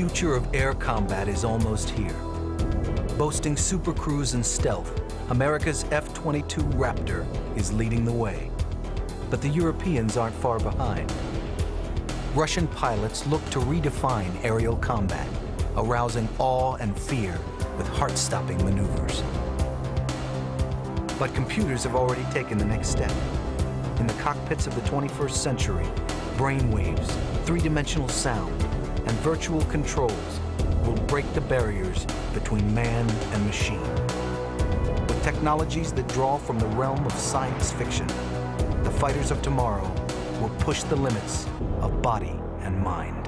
future of air combat is almost here. Boasting supercruise and stealth, America's F-22 Raptor is leading the way. But the Europeans aren't far behind. Russian pilots look to redefine aerial combat, arousing awe and fear with heart-stopping maneuvers. But computers have already taken the next step. In the cockpits of the 21st century, brainwaves, three-dimensional sound, and virtual controls will break the barriers between man and machine. With technologies that draw from the realm of science fiction, the fighters of tomorrow will push the limits of body and mind.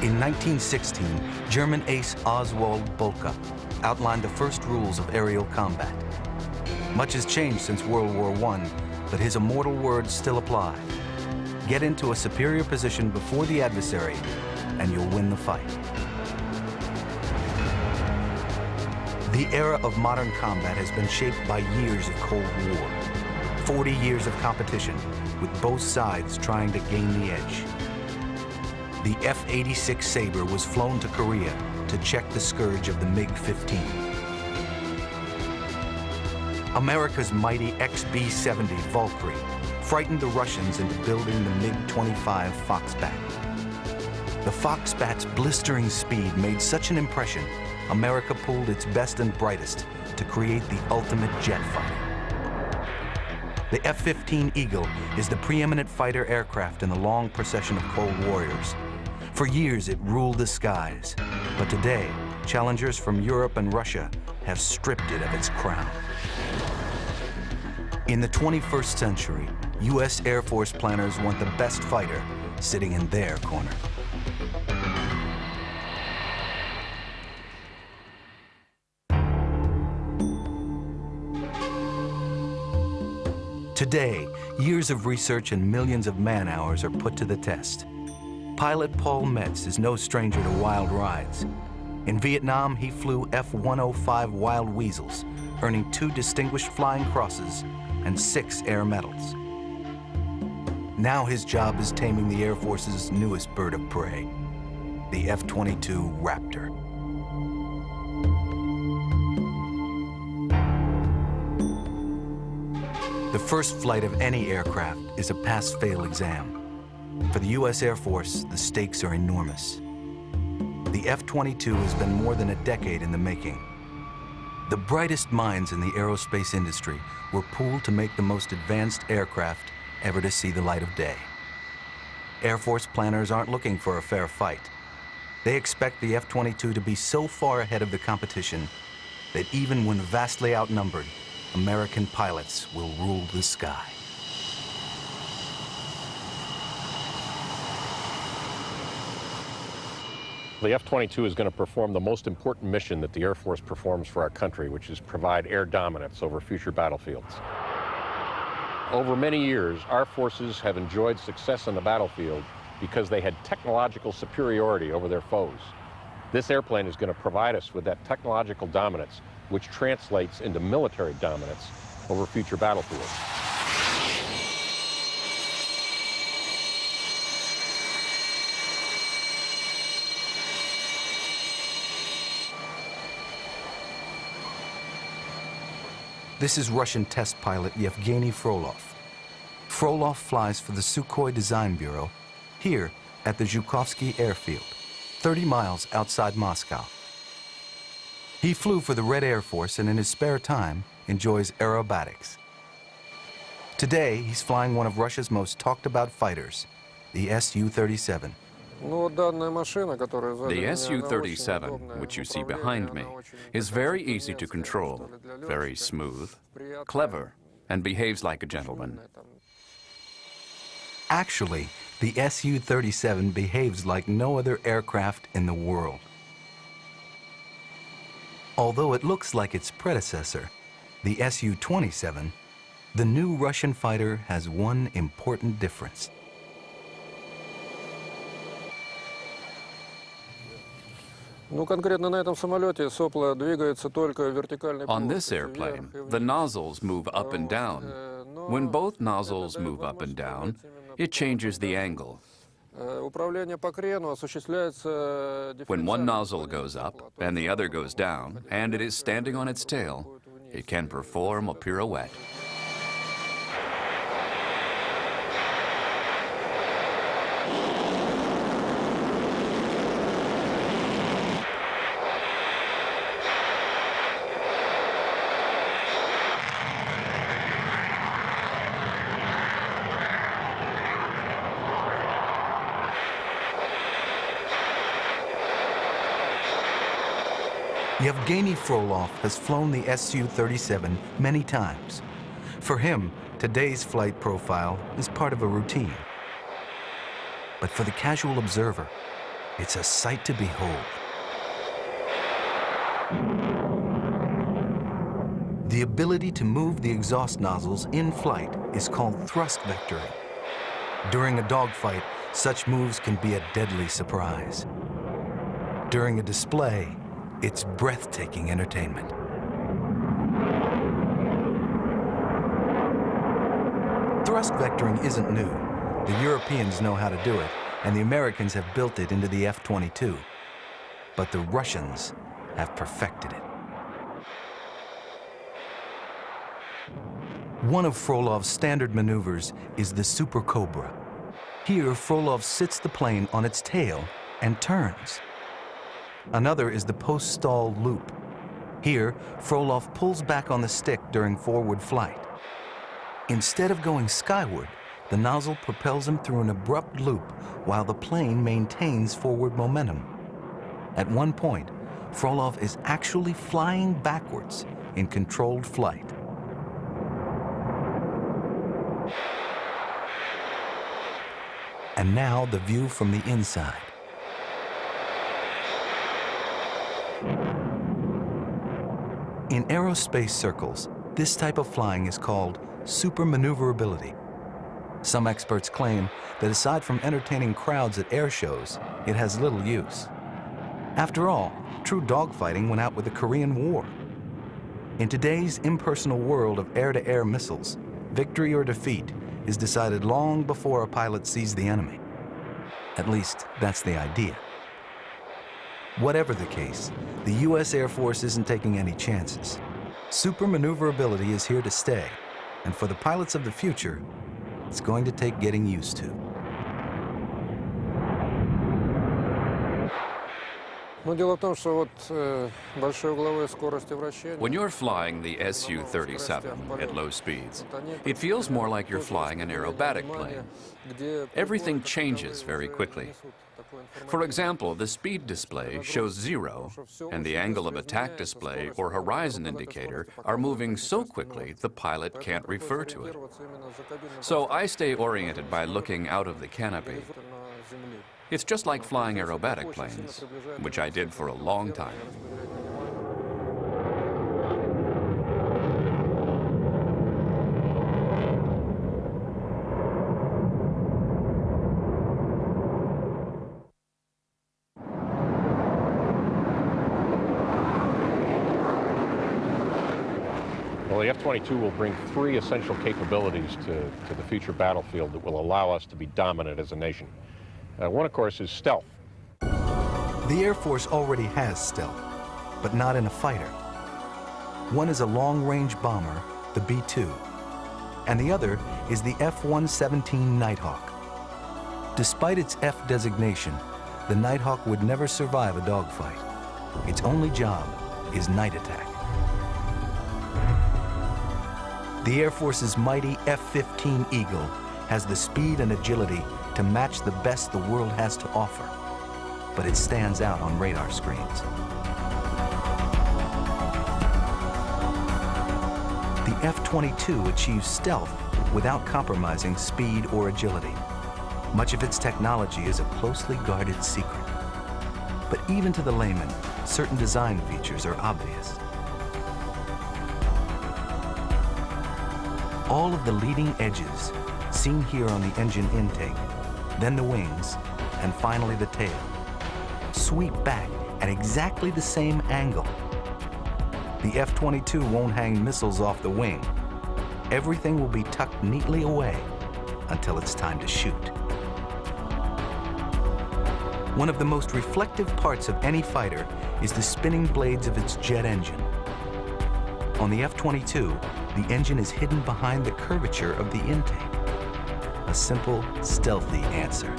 In 1916, German ace Oswald Boelcke outlined the first rules of aerial combat. Much has changed since World War I, but his immortal words still apply. Get into a superior position before the adversary, and you'll win the fight. The era of modern combat has been shaped by years of Cold War. 40 years of competition, with both sides trying to gain the edge. The F-86 Sabre was flown to Korea to check the scourge of the MiG-15. America's mighty XB-70 Valkyrie frightened the Russians into building the MiG-25 Foxbat. The Foxbat's blistering speed made such an impression, America pulled its best and brightest to create the ultimate jet fighter. The F-15 Eagle is the preeminent fighter aircraft in the long procession of Cold Warriors. For years, it ruled the skies. But today, challengers from Europe and Russia have stripped it of its crown. In the 21st century, U.S. Air Force planners want the best fighter sitting in their corner. Today, years of research and millions of man-hours are put to the test. Pilot Paul Metz is no stranger to wild rides. In Vietnam, he flew F-105 Wild Weasels, earning 2 Distinguished Flying Crosses and 6 Air Medals. Now his job is taming the Air Force's newest bird of prey, the F-22 Raptor. The first flight of any aircraft is a pass-fail exam. For the U.S. Air Force, the stakes are enormous. The F-22 has been more than a decade in the making. The brightest minds in the aerospace industry were pooled to make the most advanced aircraft ever to see the light of day. Air Force planners aren't looking for a fair fight. They expect the F-22 to be so far ahead of the competition that even when vastly outnumbered, American pilots will rule the sky. The F-22 is going to perform the most important mission that the Air Force performs for our country, which is provide air dominance over future battlefields. Over many years, our forces have enjoyed success on the battlefield because they had technological superiority over their foes. This airplane is going to provide us with that technological dominance, which translates into military dominance over future battlefields. This is Russian test pilot Yevgeny Frolov. Frolov flies for the Sukhoi Design Bureau here at the Zhukovsky Airfield, 30 miles outside Moscow. He flew for the Red Air Force and in his spare time enjoys aerobatics. Today, he's flying one of Russia's most talked about fighters, the Su-37. The Su-37, which you see behind me, is very easy to control, very smooth, clever, and behaves like a gentleman. Actually, the Su-37 behaves like no other aircraft in the world. Although it looks like its predecessor, the Su-27, the new Russian fighter has one important difference. On this airplane, the nozzles move up and down. When both nozzles move up and down, it changes the angle. When one nozzle goes up and the other goes down, and it is standing on its tail, it can perform a pirouette. Yevgeny Frolov has flown the Su-37 many times. For him, today's flight profile is part of a routine. But for the casual observer, it's a sight to behold. The ability to move the exhaust nozzles in flight is called thrust vectoring. During a dogfight, such moves can be a deadly surprise. During a display, it's breathtaking entertainment. Thrust vectoring isn't new. The Europeans know how to do it, and the Americans have built it into the F-22. But the Russians have perfected it. One of Frolov's standard maneuvers is the Super Cobra. Here, Frolov sits the plane on its tail and turns. Another is the post-stall loop. Here, Frolov pulls back on the stick during forward flight. Instead of going skyward, the nozzle propels him through an abrupt loop while the plane maintains forward momentum. At one point, Frolov is actually flying backwards in controlled flight. And now the view from the inside. In aerospace circles, this type of flying is called super maneuverability. Some experts claim that aside from entertaining crowds at air shows, it has little use. After all, true dogfighting went out with the Korean War. In today's impersonal world of air-to-air missiles, victory or defeat is decided long before a pilot sees the enemy. At least, that's the idea. Whatever the case, the U.S. Air Force isn't taking any chances. Super maneuverability is here to stay, and for the pilots of the future, it's going to take getting used to. When you're flying the Su-37 at low speeds, it feels more like you're flying an aerobatic plane. Everything changes very quickly. For example, the speed display shows 0, and the angle of attack display or horizon indicator are moving so quickly the pilot can't refer to it. So I stay oriented by looking out of the canopy. It's just like flying aerobatic planes, which I did for a long time. Well, the F-22 will bring 3 essential capabilities to the future battlefield that will allow us to be dominant as a nation. One, of course, is stealth. The Air Force already has stealth, but not in a fighter. One is a long-range bomber, the B-2, and the other is the F-117 Nighthawk. Despite its F designation, the Nighthawk would never survive a dogfight. Its only job is night attack. The Air Force's mighty F-15 Eagle has the speed and agility to match the best the world has to offer, but it stands out on radar screens. The F-22 achieves stealth without compromising speed or agility. Much of its technology is a closely guarded secret. But even to the layman, certain design features are obvious. All of the leading edges, seen here on the engine intake, then the wings, and finally the tail, sweep back at exactly the same angle. The F-22 won't hang missiles off the wing. Everything will be tucked neatly away until it's time to shoot. One of the most reflective parts of any fighter is the spinning blades of its jet engine. On the F-22, the engine is hidden behind the curvature of the intake. A simple, stealthy answer.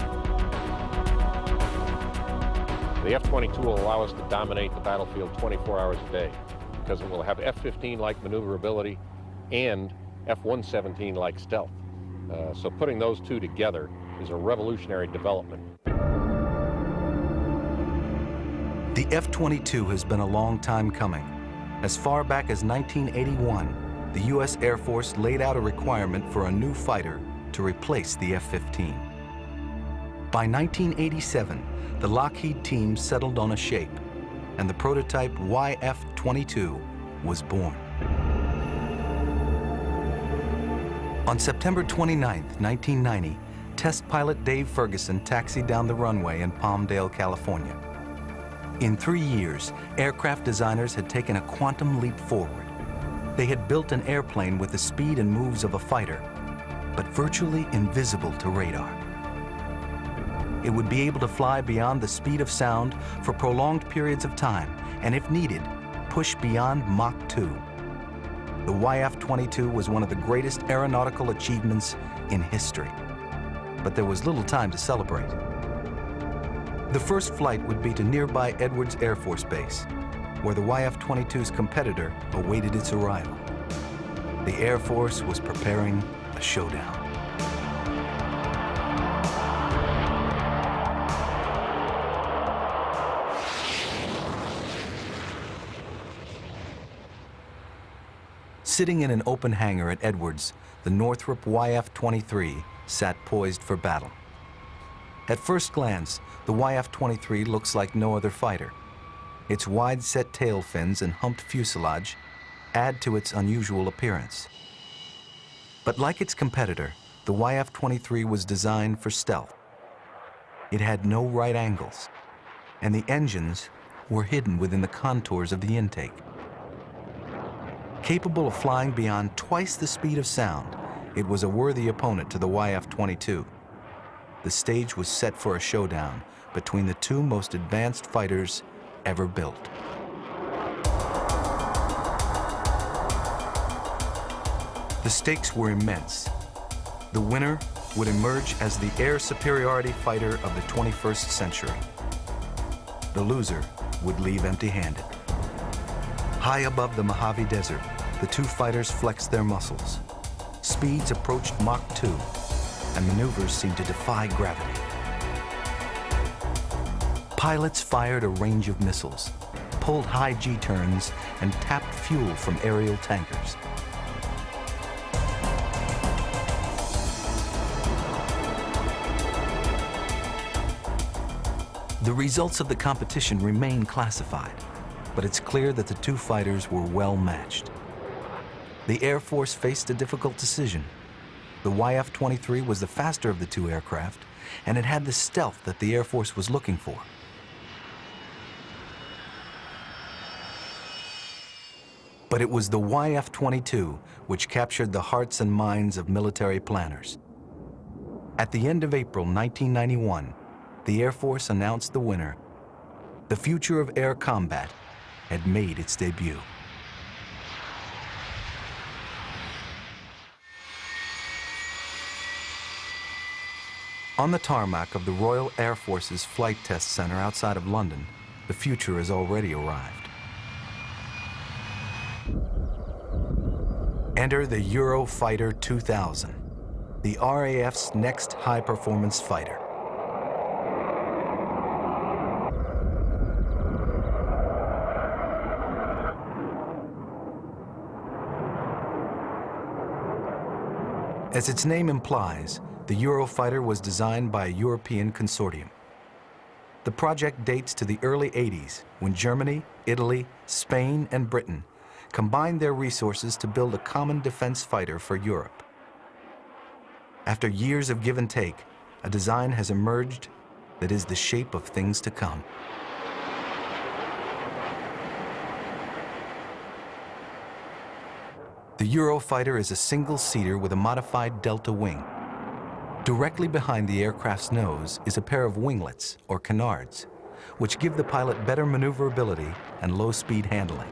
The F-22 will allow us to dominate the battlefield 24 hours a day because it will have F-15-like maneuverability and F-117-like stealth. So putting those two together is a revolutionary development. The F-22 has been a long time coming. As far back as 1981, the U.S. Air Force laid out a requirement for a new fighter to replace the F-15. By 1987, the Lockheed team settled on a shape, and the prototype YF-22 was born. On September 29, 1990, test pilot Dave Ferguson taxied down the runway in Palmdale, California. In 3 years, aircraft designers had taken a quantum leap forward. They had built an airplane with the speed and moves of a fighter, but virtually invisible to radar. It would be able to fly beyond the speed of sound for prolonged periods of time, and if needed, push beyond Mach 2. The YF-22 was one of the greatest aeronautical achievements in history. But there was little time to celebrate. The first flight would be to nearby Edwards Air Force Base, where the YF-22's competitor awaited its arrival. The Air Force was preparing a showdown. Sitting in an open hangar at Edwards, the Northrop YF-23 sat poised for battle. At first glance, the YF-23 looks like no other fighter. Its wide-set tail fins and humped fuselage add to its unusual appearance. But like its competitor, the YF-23 was designed for stealth. It had no right angles, and the engines were hidden within the contours of the intake. Capable of flying beyond twice the speed of sound, it was a worthy opponent to the YF-22. The stage was set for a showdown between the two most advanced fighters ever built. The stakes were immense. The winner would emerge as the air superiority fighter of the 21st century. The loser would leave empty-handed. High above the Mojave Desert, the two fighters flexed their muscles. Speeds approached Mach 2, and maneuvers seemed to defy gravity. Pilots fired a range of missiles, pulled high G-turns, and tapped fuel from aerial tankers. The results of the competition remain classified, but it's clear that the two fighters were well matched. The Air Force faced a difficult decision. The YF-23 was the faster of the two aircraft, and it had the stealth that the Air Force was looking for. But it was the YF-22 which captured the hearts and minds of military planners. At the end of April 1991, the Air Force announced the winner. The future of air combat had made its debut. On the tarmac of the Royal Air Force's Flight Test Center outside of London, the future has already arrived. Enter the Eurofighter 2000, the RAF's next high-performance fighter. As its name implies, the Eurofighter was designed by a European consortium. The project dates to the early 80s, when Germany, Italy, Spain, and Britain combined their resources to build a common defense fighter for Europe. After years of give and take, a design has emerged that is the shape of things to come. The Eurofighter is a single-seater with a modified delta wing. Directly behind the aircraft's nose is a pair of winglets, or canards, which give the pilot better maneuverability and low-speed handling.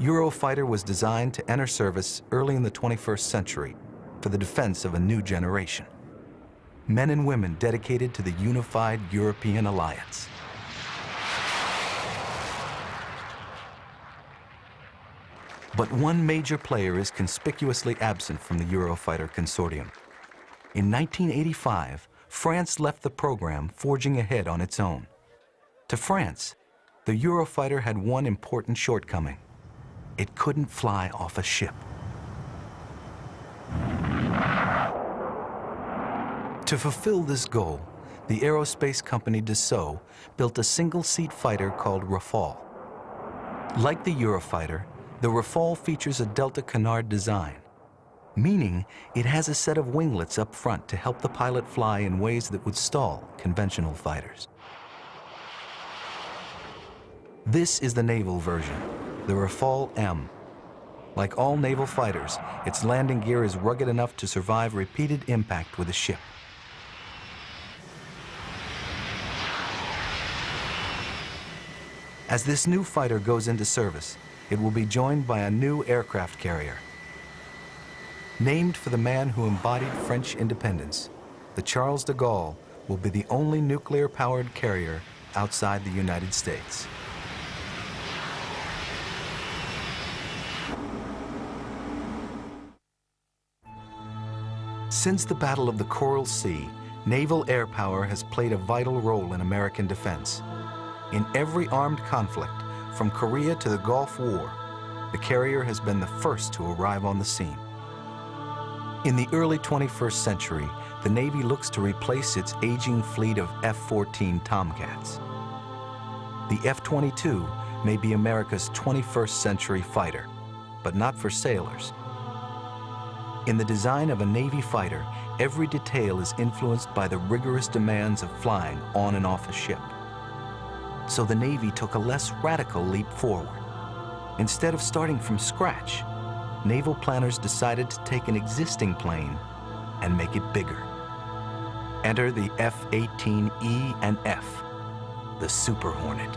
Eurofighter was designed to enter service early in the 21st century for the defense of a new generation. Men and women dedicated to the unified European alliance. But one major player is conspicuously absent from the Eurofighter consortium. In 1985, France left the program, forging ahead on its own. To France, the Eurofighter had one important shortcoming. It couldn't fly off a ship. To fulfill this goal, the aerospace company Dassault built a single-seat fighter called Rafale. Like the Eurofighter, the Rafale features a delta canard design, meaning it has a set of winglets up front to help the pilot fly in ways that would stall conventional fighters. This is the naval version, the Rafale M. Like all naval fighters, its landing gear is rugged enough to survive repeated impact with a ship. As this new fighter goes into service, it will be joined by a new aircraft carrier. Named for the man who embodied French independence, the Charles de Gaulle will be the only nuclear-powered carrier outside the United States. Since the Battle of the Coral Sea, naval air power has played a vital role in American defense. In every armed conflict, from Korea to the Gulf War, the carrier has been the first to arrive on the scene. In the early 21st century, the Navy looks to replace its aging fleet of F-14 Tomcats. The F-22 may be America's 21st century fighter, but not for sailors. In the design of a Navy fighter, every detail is influenced by the rigorous demands of flying on and off a ship. So the Navy took a less radical leap forward. Instead of starting from scratch, naval planners decided to take an existing plane and make it bigger. Enter the F-18E and F, the Super Hornet.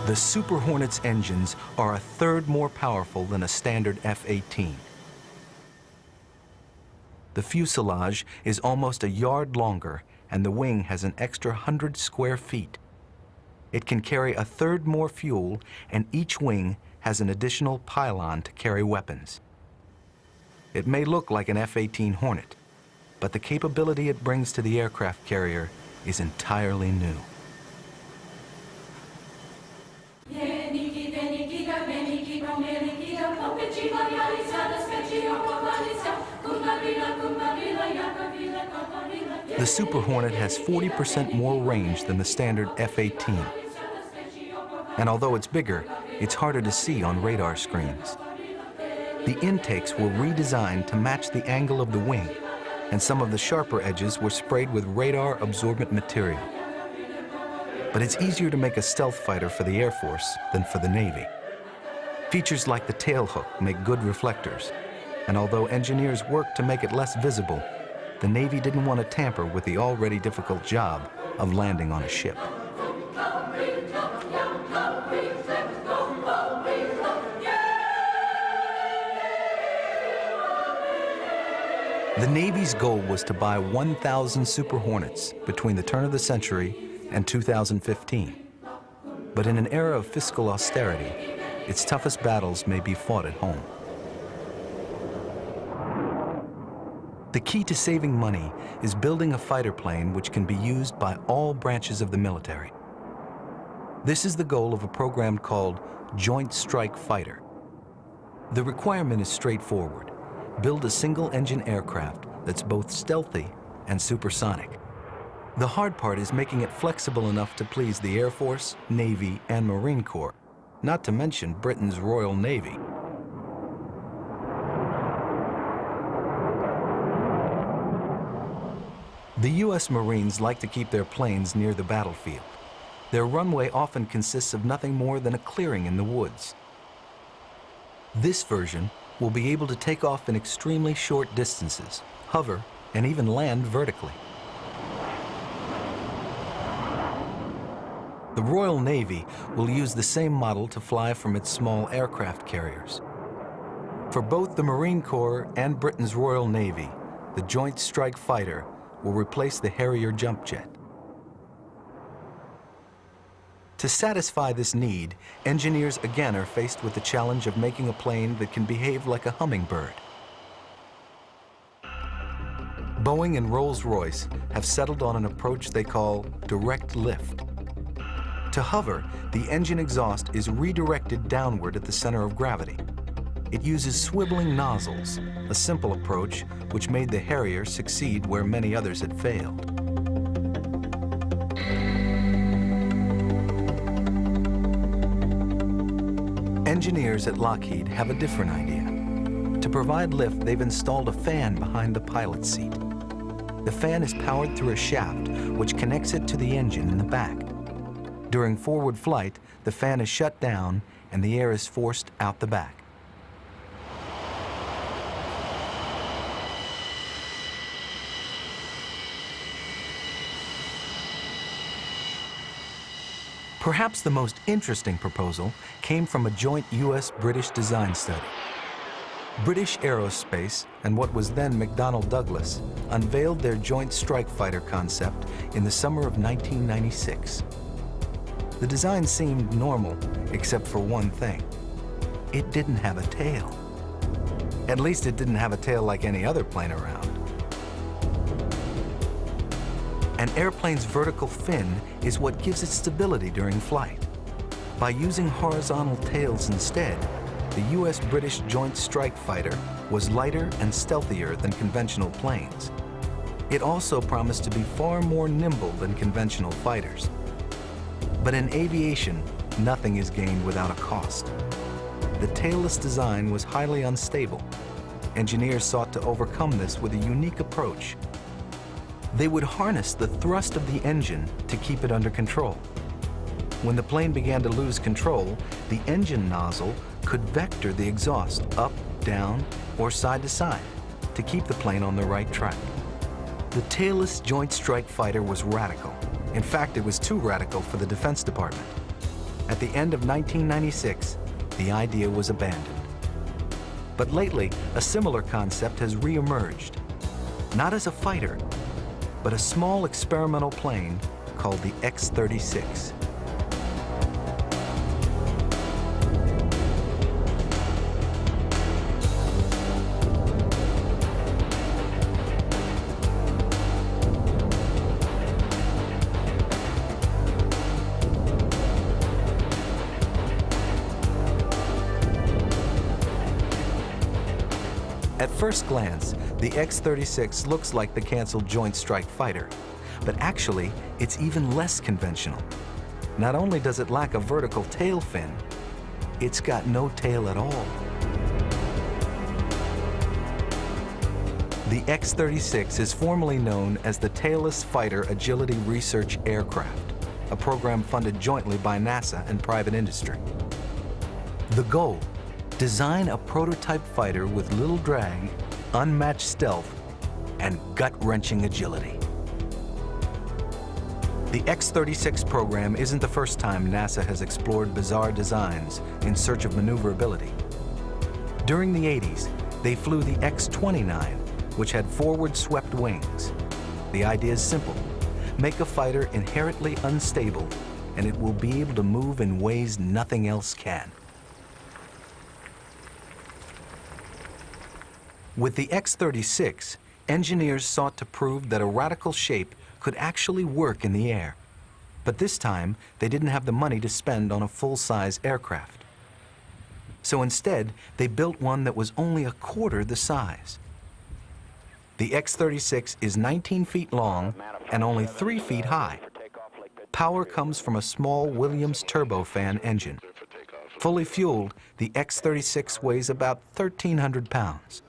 The Super Hornet's engines are a third more powerful than a standard F-18. The fuselage is almost a yard longer, and the wing has an extra 100 square feet. It can carry a third more fuel, and each wing has an additional pylon to carry weapons. It may look like an F-18 Hornet, but the capability it brings to the aircraft carrier is entirely new. The Super Hornet has 40% more range than the standard F-18. And although it's bigger, it's harder to see on radar screens. The intakes were redesigned to match the angle of the wing, and some of the sharper edges were sprayed with radar-absorbent material. But it's easier to make a stealth fighter for the Air Force than for the Navy. Features like the tailhook make good reflectors, and although engineers worked to make it less visible, the Navy didn't want to tamper with the already difficult job of landing on a ship. The Navy's goal was to buy 1,000 Super Hornets between the turn of the century and 2015. But in an era of fiscal austerity, its toughest battles may be fought at home. The key to saving money is building a fighter plane which can be used by all branches of the military. This is the goal of a program called Joint Strike Fighter. The requirement is straightforward. Build a single-engine aircraft that's both stealthy and supersonic. The hard part is making it flexible enough to please the Air Force, Navy, and Marine Corps, not to mention Britain's Royal Navy. The U.S. Marines like to keep their planes near the battlefield. Their runway often consists of nothing more than a clearing in the woods. This version will be able to take off in extremely short distances, hover, and even land vertically. The Royal Navy will use the same model to fly from its small aircraft carriers. For both the Marine Corps and Britain's Royal Navy, the Joint Strike Fighter will replace the Harrier jump jet. To satisfy this need, engineers again are faced with the challenge of making a plane that can behave like a hummingbird. Boeing and Rolls-Royce have settled on an approach they call direct lift. To hover, the engine exhaust is redirected downward at the center of gravity. It uses swiveling nozzles, a simple approach which made the Harrier succeed where many others had failed. Engineers at Lockheed have a different idea. To provide lift, they've installed a fan behind the pilot's seat. The fan is powered through a shaft which connects it to the engine in the back. During forward flight, the fan is shut down and the air is forced out the back. Perhaps the most interesting proposal came from a joint US-British design study. British Aerospace and what was then McDonnell Douglas unveiled their Joint Strike Fighter concept in the summer of 1996. The design seemed normal, except for one thing. It didn't have a tail. At least it didn't have a tail like any other plane around. An airplane's vertical fin is what gives it stability during flight. By using horizontal tails instead, the US-British Joint Strike Fighter was lighter and stealthier than conventional planes. It also promised to be far more nimble than conventional fighters. But in aviation, nothing is gained without a cost. The tailless design was highly unstable. Engineers sought to overcome this with a unique approach. They would harness the thrust of the engine to keep it under control. When the plane began to lose control, the engine nozzle could vector the exhaust up, down, or side to side to keep the plane on the right track. The tailless Joint Strike Fighter was radical. In fact, it was too radical for the Defense Department. At the end of 1996, the idea was abandoned. But lately, a similar concept has re-emerged. Not as a fighter, but a small experimental plane called the X-36. At first glance, the X-36 looks like the canceled Joint Strike Fighter, but actually, it's even less conventional. Not only does it lack a vertical tail fin, it's got no tail at all. The X-36 is formally known as the Tailless Fighter Agility Research Aircraft, a program funded jointly by NASA and private industry. The goal: design a prototype fighter with little drag, unmatched stealth, and gut-wrenching agility. The X-36 program isn't the first time NASA has explored bizarre designs in search of maneuverability. During the 80s, they flew the X-29, which had forward swept wings. The idea is simple: make a fighter inherently unstable, and it will be able to move in ways nothing else can. With the X-36, engineers sought to prove that a radical shape could actually work in the air. But this time, they didn't have the money to spend on a full-size aircraft. So instead, they built one that was only a quarter the size. The X-36 is 19 feet long and only 3 feet high. Power comes from a small Williams turbofan engine. Fully fueled, the X-36 weighs about 1,300 pounds.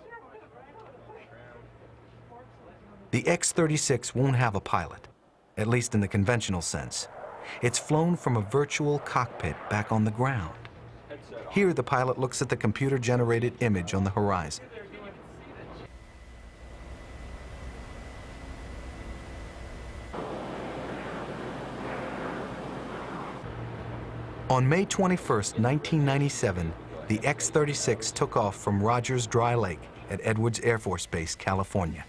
The X-36 won't have a pilot, at least in the conventional sense. It's flown from a virtual cockpit back on the ground. Here, the pilot looks at the computer-generated image on the horizon. On May 21st, 1997, the X-36 took off from Rogers Dry Lake at Edwards Air Force Base, California.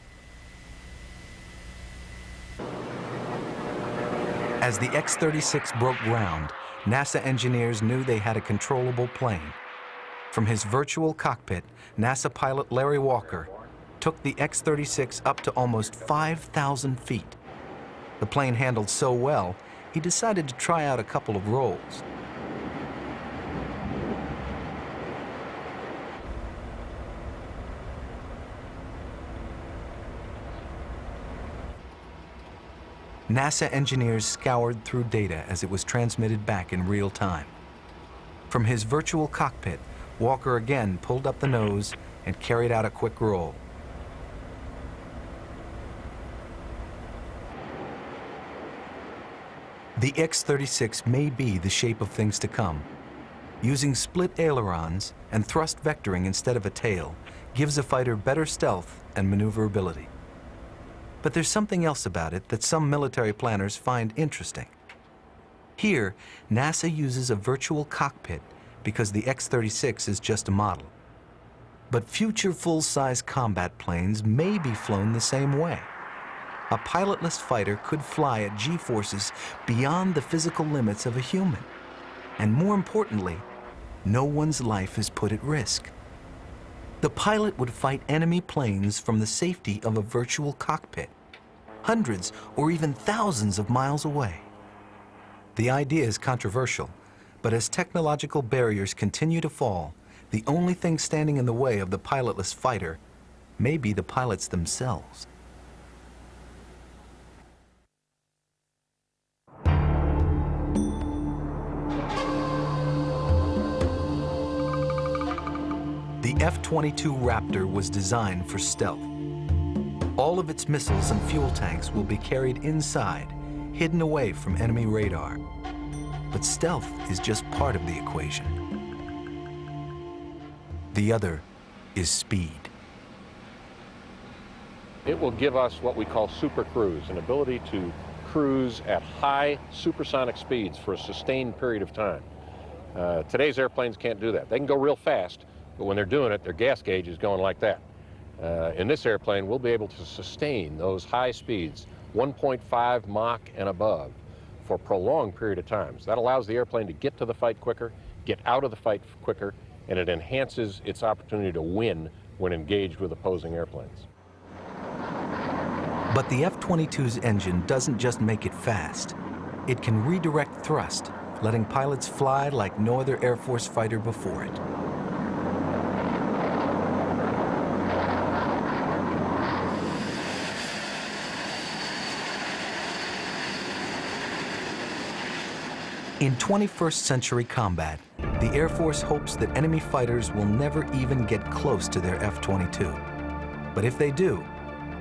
As the X-36 broke ground, NASA engineers knew they had a controllable plane. From his virtual cockpit, NASA pilot Larry Walker took the X-36 up to almost 5,000 feet. The plane handled so well, he decided to try out a couple of rolls. NASA engineers scoured through data as it was transmitted back in real time. From his virtual cockpit, Walker again pulled up the nose and carried out a quick roll. The X-36 may be the shape of things to come. Using split ailerons and thrust vectoring instead of a tail gives a fighter better stealth and maneuverability. But there's something else about it that some military planners find interesting. Here, NASA uses a virtual cockpit because the X-36 is just a model. But future full-size combat planes may be flown the same way. A pilotless fighter could fly at G-forces beyond the physical limits of a human. And more importantly, no one's life is put at risk. The pilot would fight enemy planes from the safety of a virtual cockpit, hundreds or even thousands of miles away. The idea is controversial, but as technological barriers continue to fall, the only thing standing in the way of the pilotless fighter may be the pilots themselves. The F-22 Raptor was designed for stealth. All of its missiles and fuel tanks will be carried inside, hidden away from enemy radar. But stealth is just part of the equation. The other is speed. It will give us what we call super cruise, an ability to cruise at high supersonic speeds for a sustained period of time. Today's airplanes can't do that. They can go real fast, but when they're doing it, their gas gauge is going like that. In this airplane, we'll be able to sustain those high speeds, 1.5 Mach and above, for a prolonged period of time. So that allows the airplane to get to the fight quicker, get out of the fight quicker, and it enhances its opportunity to win when engaged with opposing airplanes. But the F-22's engine doesn't just make it fast. It can redirect thrust, letting pilots fly like no other Air Force fighter before it. In 21st century combat, the Air Force hopes that enemy fighters will never even get close to their F-22. But if they do,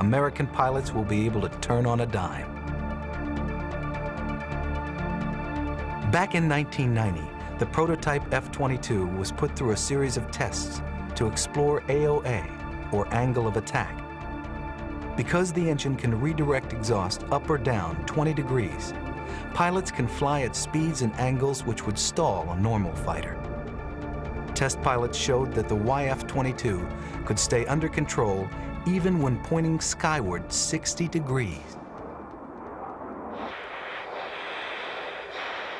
American pilots will be able to turn on a dime. Back in 1990, the prototype F-22 was put through a series of tests to explore AOA, or angle of attack. Because the engine can redirect exhaust up or down 20 degrees, pilots can fly at speeds and angles which would stall a normal fighter. Test pilots showed that the YF-22 could stay under control even when pointing skyward 60 degrees.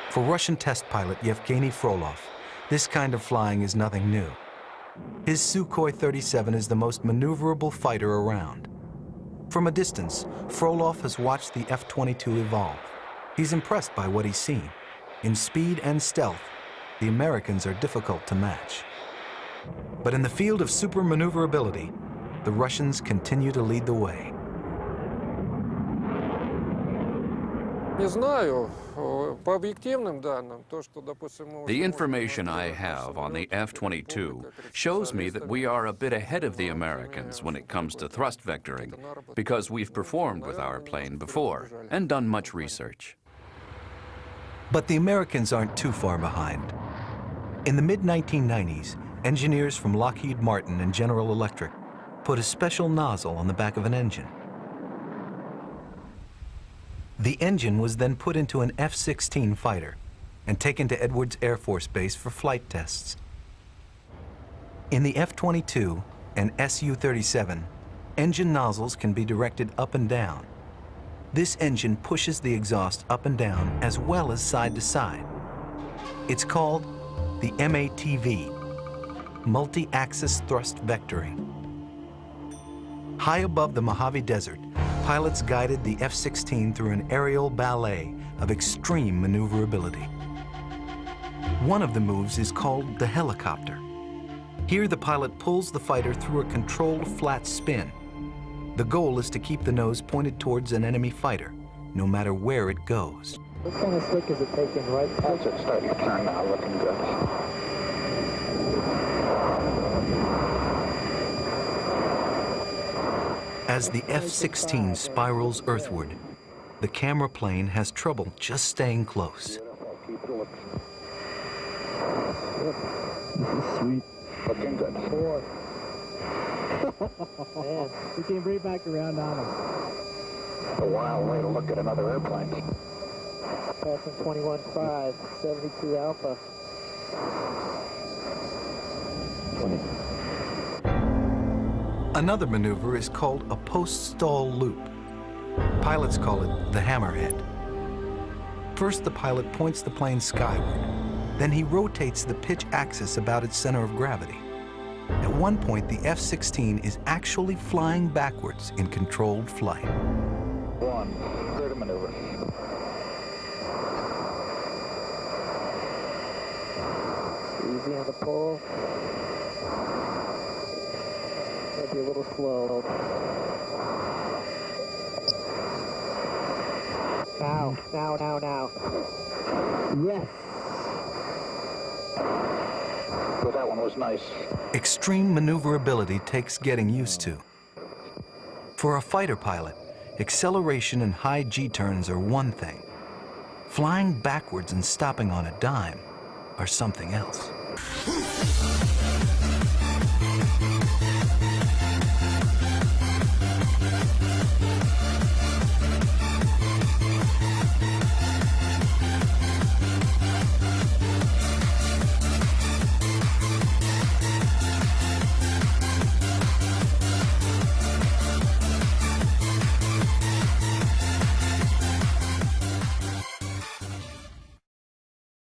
For Russian test pilot Yevgeny Frolov, this kind of flying is nothing new. His Sukhoi 37 is the most maneuverable fighter around. From a distance, Frolov has watched the F-22 evolve. He's impressed by what he's seen. In speed and stealth, the Americans are difficult to match. But in the field of super maneuverability, the Russians continue to lead the way. The information I have on the F-22 shows me that we are a bit ahead of the Americans when it comes to thrust vectoring, because we've performed with our plane before and done much research. But the Americans aren't too far behind. In the mid-1990s, engineers from Lockheed Martin and General Electric put a special nozzle on the back of an engine. The engine was then put into an F-16 fighter and taken to Edwards Air Force Base for flight tests. In the F-22 and Su-37, engine nozzles can be directed up and down. This engine pushes the exhaust up and down as well as side to side. It's called the MATV, multi-axis thrust vectoring. High above the Mojave Desert, pilots guided the F-16 through an aerial ballet of extreme maneuverability. One of the moves is called the helicopter. Here, the pilot pulls the fighter through a controlled flat spin. The goal is to keep the nose pointed towards an enemy fighter, no matter where it goes. What kind of slick is it taking right past? It's starting to turn now, looking good. As the F-16 spirals earthward, the camera plane has trouble just staying close. Sweet. Looking good. Man, we came right back around on him. A wild way to look at another airplane. Passing 21.5, 72 Alpha. 20. Another maneuver is called a post-stall loop. Pilots call it the hammerhead. First, the pilot points the plane skyward. Then he rotates the pitch axis about its center of gravity. At one point, the F-16 is actually flying backwards in controlled flight. Clear to maneuver. Easy on the pull. Might be a little slow. Now. Yes. But that one was nice. Extreme maneuverability takes getting used to. For a fighter pilot, acceleration and high G-turns are one thing. Flying backwards and stopping on a dime are something else.